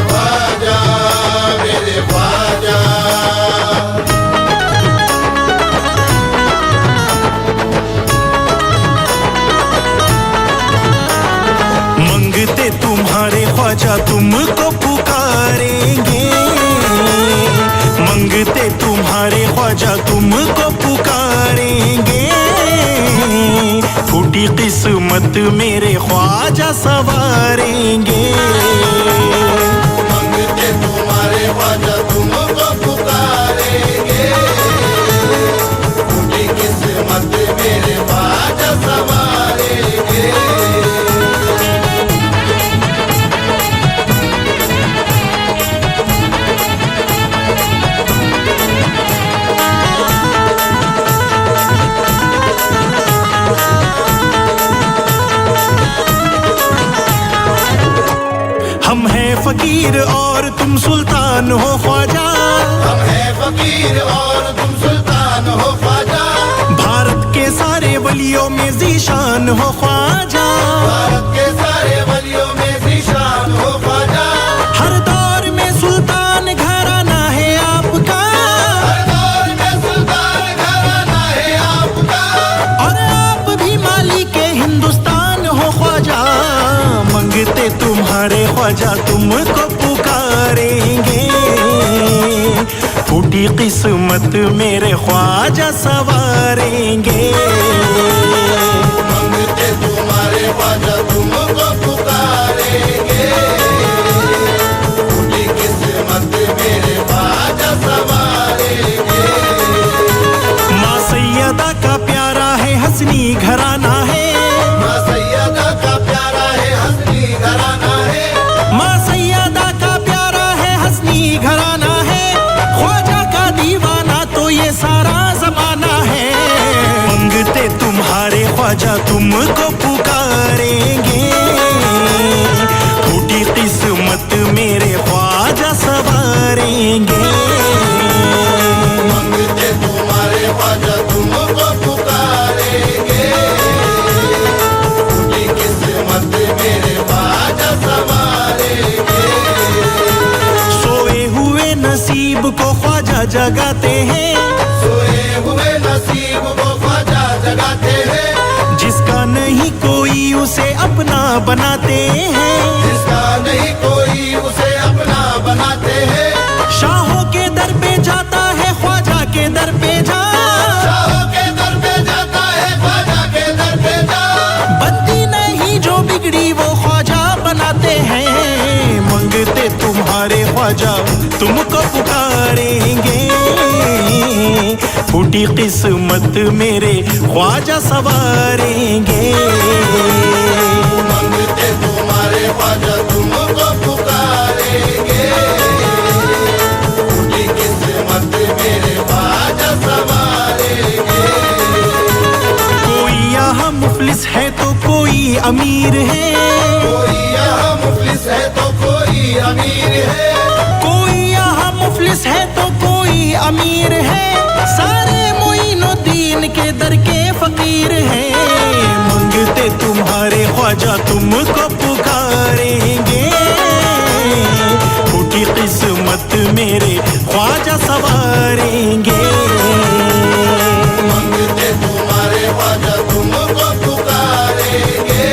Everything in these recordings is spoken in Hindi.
ख्वाजा मेरे ख्वाजा। मंगते तुम्हारे ख्वाजा तुमको पुकारेंगे, मंगते तुम्हारे ख्वाजा तुमको पुकारेंगे। फूटी किस्मत मेरे ख्वाजा सवारेंगे। मंगते तुम्हारे ख्वाजा तुमको पुकारेंगे, फूटी किस्मत मेरे ख्वाजा सवारेंगे। हम हैं फकीर और तुम सुल्तान हो ख्वाजा, हम हैं फकीर और तुम सुल्तान हो ख्वाजा। भारत के सारे वलियों में ज़ीशान हो ख्वाजा, भारत के सारे वलियों में ज़ीशान हो ख्वाजा। हर दौर में सुल्तान घराना है आपका, हर दौर में सुल्तान घराना है आपका। और आप भी मालिक हिंदुस्तान हो ख्वाजा। मंगते तुम्हारे ख्वाजा तुमको पुकारेंगे, फूटी किस्मत मेरे ख्वाजा सवारेंगे। मंगते तुम्हारे ख्वाजा तुमको पुकारेंगे, फूटी किस्मत मेरे ख्वाजा सवारेंगे। माँ सैयदा का प्यारा है हसनी घराना है, माँ सैयदा का प्यारा है हसनी घराना है। माँ सैयदा का प्यारा है हसनी घराना है। ख्वाजा का दीवाना तो ये सारा जमाना है। मंगते तुम्हारे ख्वाजा तुमको पुकारेंगे, फूटी किस्मत मेरे ख्वाजा सवारेंगे। मंगते तुम्हारे ख्वाजा तुमको पुकारेंगे, फूटी किस्मत मेरे ख्वाजा सवारेंगे। सोए हुए नसीब को ख्वाजा जगाते हैं, सोए हुए नसीब को ख्वाजा जगाते हैं। जिसका नहीं कोई उसे अपना बनाते हैं। जिसका नहीं कोई उसे अपना बनाते हैं। शाहों के दर पे जाता है ख्वाजा के दर पे जा, शाहों के दर पे जाता है ख्वाजा के दर पे जा। बनती नहीं जो बिगड़ी वो ख्वाजा बनाते हैं। मंगते तुम्हारे ख्वाजा तुमको पुकारेंगे, फूटी किस्मत मेरे ख्वाजा सवारेंगे। मंगते तुम्हारे ख्वाजा तुमको पुकारेंगे, फूटी किस्मत मेरे ख्वाजा सवारेंगे। कोई यहाँ मुफलिस है तो कोई अमीर है, कोई यहाँ मुफलिस है तो कोई अमीर है। कोई यहाँ मुफलिस है तो कोई अमीर है। सारे मोइनुद्दीन के दर के फकीर हैं। मंगते तुम्हारे ख्वाजा तुमको पुकारेंगे, फूटी किस्मत मेरे ख्वाजा सवारेंगे। मंगते तुम्हारे ख्वाजा तुमको पुकारेंगे,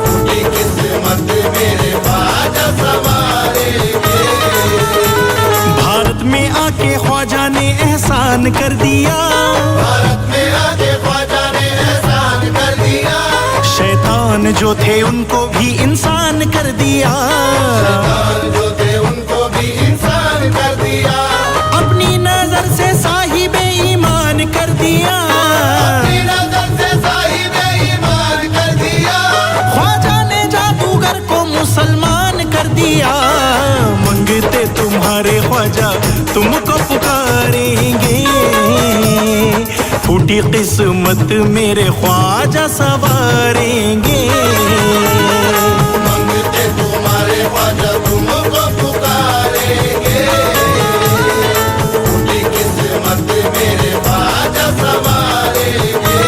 फूटी किस्मत मेरे ख्वाजा सवारेंगे। भारत में आके ख्वाजा ने एहसान कर दिया, भारत में आके ख्वाजा ने एहसान कर दिया। शैतान जो थे उनको भी इंसान कर दिया। शैतान जो थे उनको भी इंसान कर दिया। अपनी नजर से साहिबे ईमान कर दिया, अपनी नजर से साहिबे ईमान कर दिया। ख्वाजा ने जादूगर को मुसलमान कर दिया। मंगते तुम्हारे ख्वाजा तुमको पुकारेंगे, फूटी किस्मत मेरे ख्वाजा सवारेंगे। मंगते तुम्हारे ख्वाजा तुमको पुकारेंगे, फूटी किस्मत मेरे ख्वाजा सवारेंगे।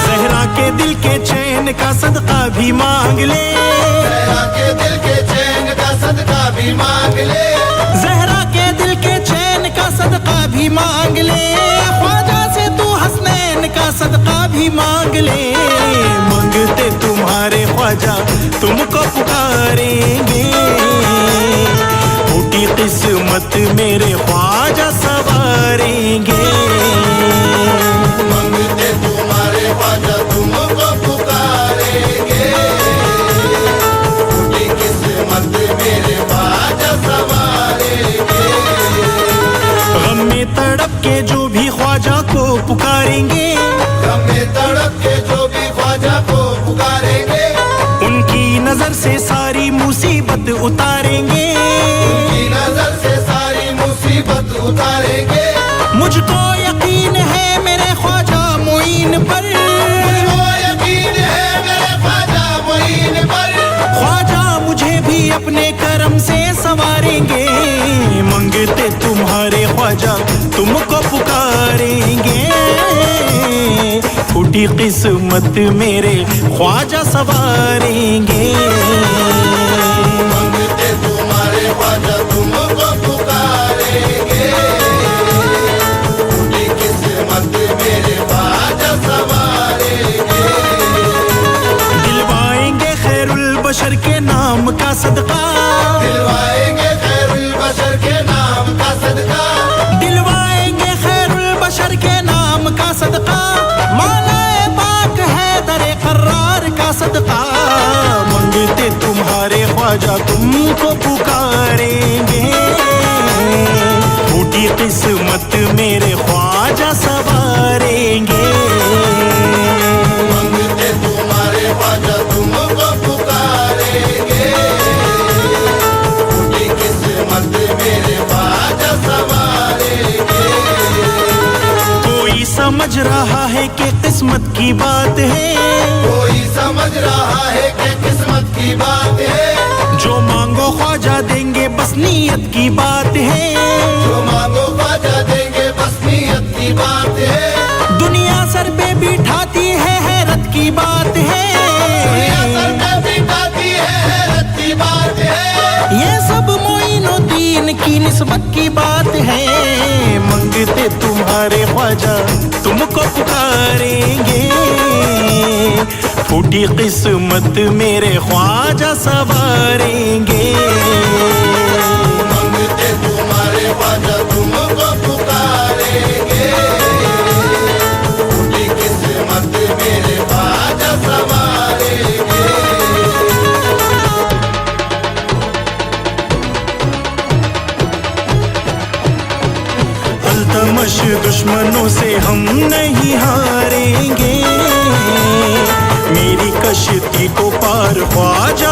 जहरा के दिल के चैन का सदका भी मांग ले, भी मांग ले, जहरा के दिल के चैन का सदका भी मांग ले, ख्वाजा से तू हसनैन का सदका भी मांग ले। मांगते तुम्हारे ख्वाजा तुमको पुकारेंगे, फूटी किस्मत मेरे ख्वाजा सवारेंगे। मांगते तुम्हारे ख्वाजा तुमको पुकारेंगे, फूटी किस्मत मेरे ख्वाजा सवारेंगे। गम में तड़प के जो भी ख्वाजा को पुकारेंगे, गम में तड़प के जो भी ख्वाजा को पुकारेंगे, उनकी नजर से सारी मुसीबत उतारेंगे। उनकी नजर से सारी मुसीबत उतारेंगे। मुझको यकीन है मेरे ख्वाजा मोइन पर, मुझको यकीन है मेरे ख्वाजा मोइन पर, ख्वाजा मुझे भी अपने करम से संवारेंगे। मांगते तुम्हारे ख्वाजा तुमको पुकारेंगे, फूटी किस्मत मेरे ख्वाजा सवारेंगे। मांगते तुम्हारे ख्वाजा तुमको पुकारेंगे, फूटी किस्मत मेरे ख्वाजा सवारेंगे। दिलवाएंगे खैरुल बशर के नाम का सदका, दिलवाएंगे खैरुल बशर के नाम का सदका, दिलवाएंगे खैरुल बशर के नाम का सदका। मौलाए पाक है दरे करार का सदका। मांगते तुम्हारे ख्वाजा तुमको पुकारेंगे, फूटी किस्मत मेरे ख्वाजा सवारेंगे। मांगते तुम्हारे ख्वाजा तुमको पुकारेंगे, फूटी किस्मत मेरे ख्वाजा सवारेंगे। कोई समझ रहा है कि किस्मत की बात है, कोई समझ रहा है कि किस्मत की बात है, जो मांगो ख्वाजा देंगे बस नीयत की बात है। जो मांगो ख्वाजा देंगे बस नियत की बात है। दुनिया सर पे बिठाती है हैरत की बात है, दुनिया सर पे बिठाती है हैरत की बात है। ये सब मोइनुद्दीन की निस्बत की बात है। मांगते तुम्हारे ख्वाजा तुमको पुकारेंगे, फूटी किस्मत मेरे ख्वाजा सवारेंगे। मांगते तुम्हारे ख्वाजा तुमको पुकारेंगे, फूटी किस्मत मेरे ख्वाजा सवारेंगे। अल्तमश दुश्मनों से हम नहीं हारेंगे, मेरी कश्ती को पार ख्वाजा